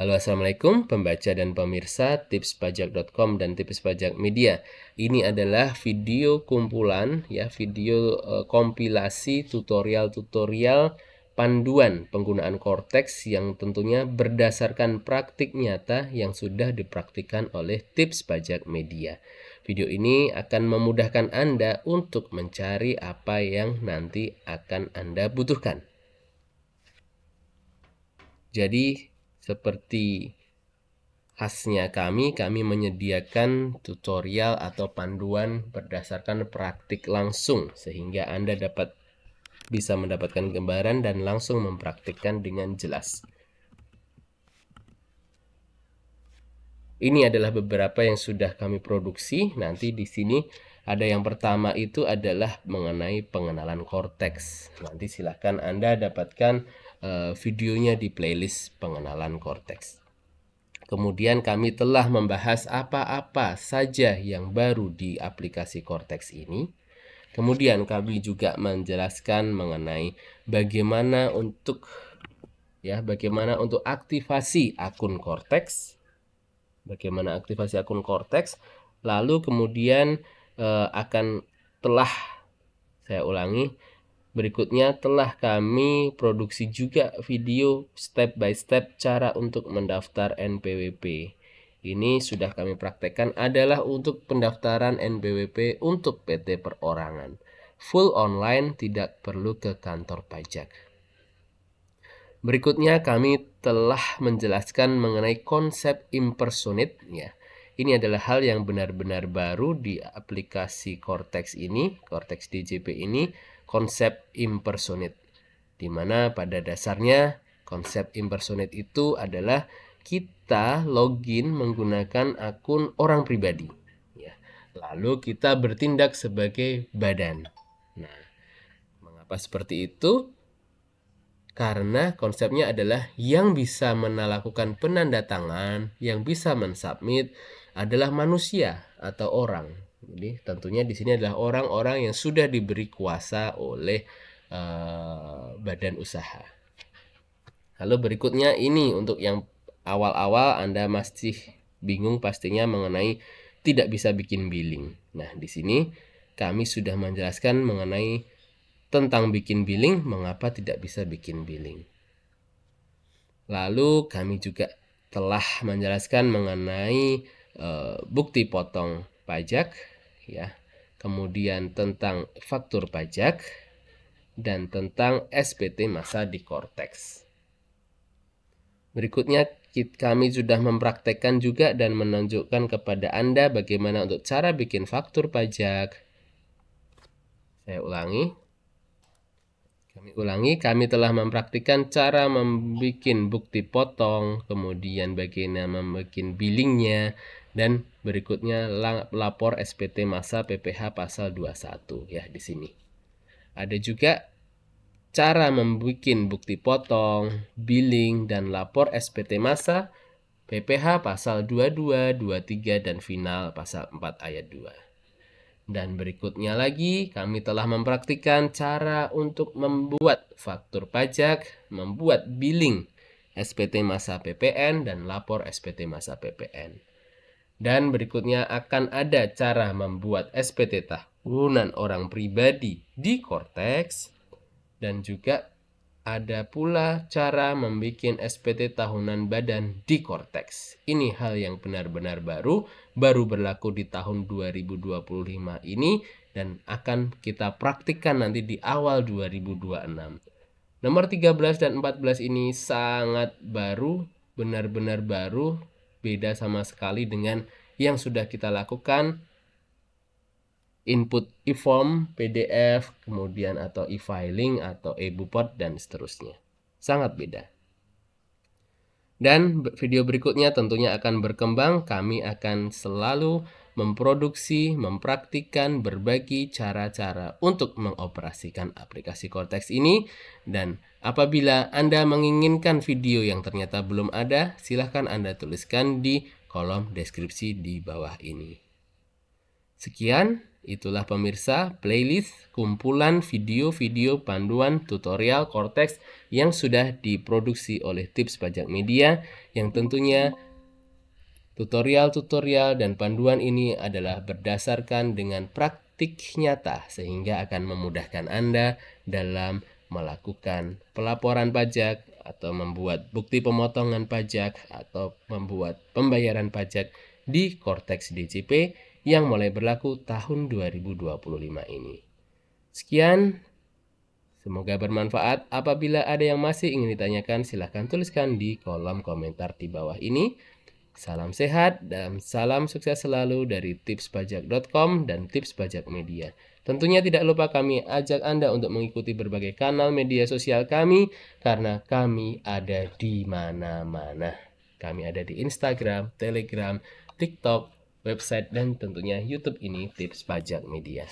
Halo, assalamualaikum pembaca dan pemirsa tipspajak.com dan Tips Pajak Media. Ini adalah video kumpulan, video kompilasi tutorial-tutorial panduan penggunaan Cortex yang tentunya berdasarkan praktik nyata yang sudah dipraktikkan oleh Tips Pajak Media. Video ini akan memudahkan Anda untuk mencari apa yang nanti akan Anda butuhkan. Jadi, seperti khasnya kami menyediakan tutorial atau panduan berdasarkan praktik langsung sehingga Anda bisa mendapatkan gambaran dan langsung mempraktikkan dengan jelas. Ini adalah beberapa yang sudah kami produksi. Nanti di sini ada yang pertama itu adalah mengenai pengenalan Cortex. Nanti silahkan Anda dapatkan videonya di playlist pengenalan Cortex. Kemudian kami telah membahas apa-apa saja yang baru di aplikasi Cortex ini. Kemudian kami juga menjelaskan mengenai bagaimana untuk aktivasi akun Cortex. Lalu kemudian berikutnya telah kami produksi juga video step by step cara untuk mendaftar NPWP. Ini sudah kami praktekkan adalah untuk pendaftaran NPWP untuk PT perorangan. Full online, tidak perlu ke kantor pajak. Berikutnya kami telah menjelaskan mengenai konsep impersonate. Ini adalah hal yang benar-benar baru di aplikasi Cortex ini, Cortex DJP ini, konsep impersonate. Di mana pada dasarnya konsep impersonate itu adalah kita login menggunakan akun orang pribadi. Lalu kita bertindak sebagai badan. Nah, mengapa seperti itu? Karena konsepnya adalah yang bisa melakukan penandatangan, yang bisa mensubmit adalah manusia atau orang. Jadi tentunya di sini adalah orang-orang yang sudah diberi kuasa oleh badan usaha. Lalu berikutnya ini untuk yang awal-awal Anda masih bingung pastinya mengenai tidak bisa bikin billing. Nah, di sini kami sudah menjelaskan mengenai tentang bikin billing, mengapa tidak bisa bikin billing. Lalu kami juga telah menjelaskan mengenai bukti potong pajak, kemudian tentang faktur pajak, dan tentang SPT masa di Cortex. Berikutnya kami sudah mempraktekkan juga dan menunjukkan kepada Anda bagaimana untuk cara bikin faktur pajak. Kami telah mempraktikkan cara membuat bukti potong, kemudian bagaimana membuat billingnya, dan berikutnya lapor SPT masa PPh pasal 21 di sini. Ada juga cara membuat bukti potong, billing, dan lapor SPT masa PPh pasal 22, 23, dan final pasal 4 ayat 2. Dan berikutnya lagi, kami telah mempraktikkan cara untuk membuat faktur pajak, membuat billing SPT masa PPN, dan lapor SPT masa PPN. Dan berikutnya akan ada cara membuat SPT tahunan orang pribadi di Cortex, dan juga ada pula cara membuat SPT tahunan badan di Cortex. Ini hal yang benar-benar baru berlaku di tahun 2025 ini dan akan kita praktikkan nanti di awal 2026. Nomor 13 dan 14 ini sangat baru, benar-benar baru, beda sama sekali dengan yang sudah kita lakukan. Input e-form, PDF, kemudian atau e-filing atau e-bupot dan seterusnya. Sangat beda. Dan video berikutnya tentunya akan berkembang. Kami akan selalu memproduksi, mempraktikkan berbagi cara-cara untuk mengoperasikan aplikasi Cortex ini. Dan apabila Anda menginginkan video yang ternyata belum ada, silahkan Anda tuliskan di kolom deskripsi di bawah ini. Sekian. Itulah pemirsa playlist kumpulan video-video panduan tutorial Cortex yang sudah diproduksi oleh Tips Pajak Media, yang tentunya tutorial-tutorial dan panduan ini adalah berdasarkan dengan praktik nyata sehingga akan memudahkan Anda dalam melakukan pelaporan pajak atau membuat bukti pemotongan pajak atau membuat pembayaran pajak di Cortex DJP yang mulai berlaku tahun 2025 ini. Sekian, semoga bermanfaat. Apabila ada yang masih ingin ditanyakan, silahkan tuliskan di kolom komentar di bawah ini. Salam sehat dan salam sukses selalu dari tipspajak.com dan Tips Pajak Media. Tentunya tidak lupa kami ajak Anda untuk mengikuti berbagai kanal media sosial kami karena kami ada di mana-mana. Kami ada di Instagram, Telegram, TikTok, website, dan tentunya YouTube ini Tips Pajak Media.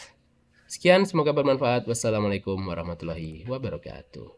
Sekian, semoga bermanfaat. Wassalamualaikum warahmatullahi wabarakatuh.